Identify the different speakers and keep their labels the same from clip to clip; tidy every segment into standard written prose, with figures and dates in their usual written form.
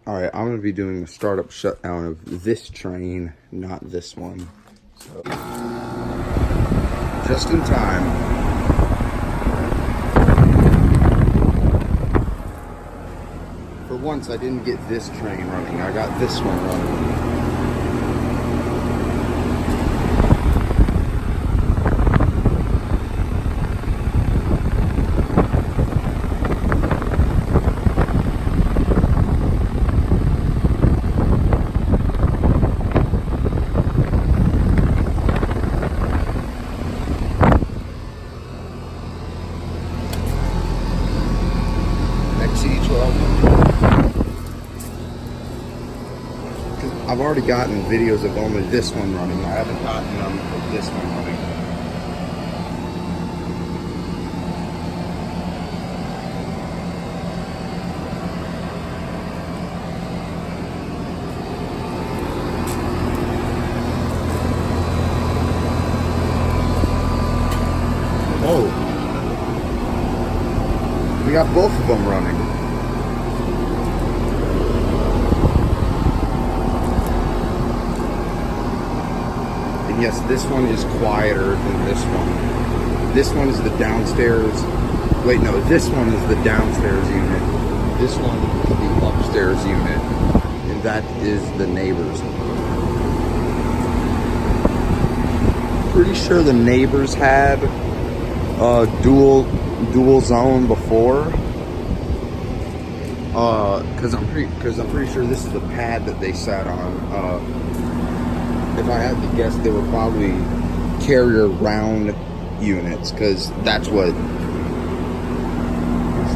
Speaker 1: Alright, I'm going to be doing the startup shutdown of this train, not this one. So, just in time. For once, I didn't get this train running. I got this one running. I've already gotten videos of only this one running. I haven't gotten them of this one running. Oh, we got both of them running. Yes, this one is quieter than this one. This one is the downstairs. Wait, no, this one is the downstairs unit. This one is the upstairs unit. And that is the neighbors. Pretty sure the neighbors had a dual zone before. Because I'm pretty sure this is the pad that they sat on. If I had to guess, they were probably carrier round units, because that's what used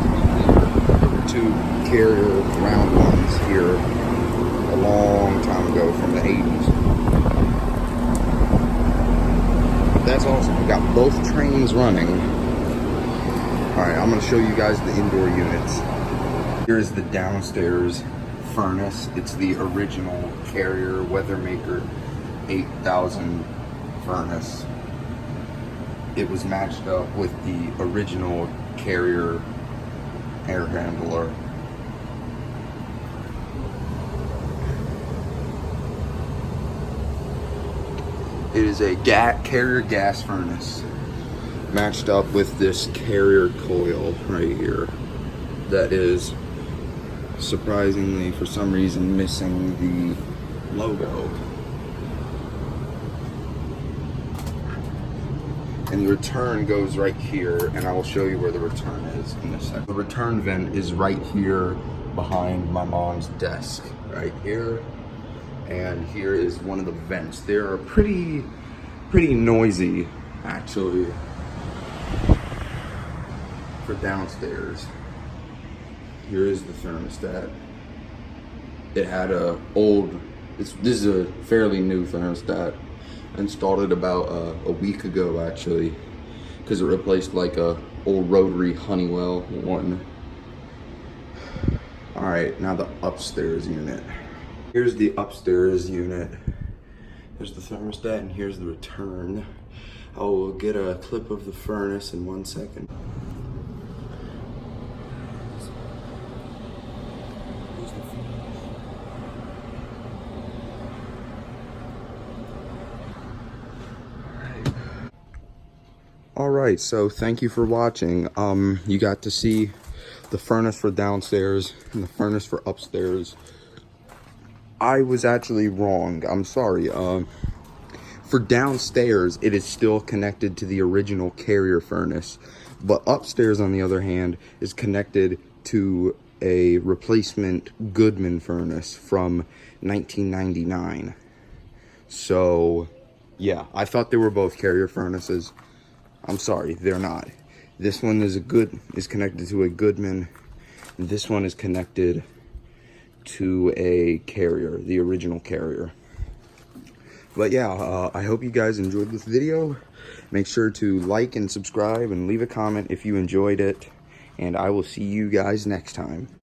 Speaker 1: to be here. There were two carrier round ones here a long time ago from the 80s. That's awesome. We got both trains running. Alright, I'm going to show you guys the indoor units. Here's the downstairs furnace. It's the original carrier Weathermaker 8,000 furnace. It was matched up with the original carrier air handler. It is a carrier gas furnace matched up with this carrier coil right here that is surprisingly for some reason missing the logo. And the return goes right here, and I will show you where the return is in a second. The return vent is right here behind my mom's desk, right here. And here is one of the vents. They're pretty noisy, actually, for downstairs. Here is the thermostat. It had this is a fairly new thermostat. I installed it about a week ago, actually, because it replaced like a old rotary Honeywell one. All right, now the upstairs unit. Here's the upstairs unit. Here's the thermostat and here's the return. I will get a clip of the furnace in 1 second. Alright, so thank you for watching. You got to see the furnace for downstairs and the furnace for upstairs. I was actually wrong. I'm sorry. For downstairs, it is still connected to the original carrier furnace. But upstairs, on the other hand, is connected to a replacement Goodman furnace from 1999. So, yeah, I thought they were both carrier furnaces. I'm sorry, they're not. This one is connected to a Goodman, and this one is connected to a carrier, the original carrier. But yeah, I hope you guys enjoyed this video. Make sure to like and subscribe and leave a comment if you enjoyed it, and I will see you guys next time.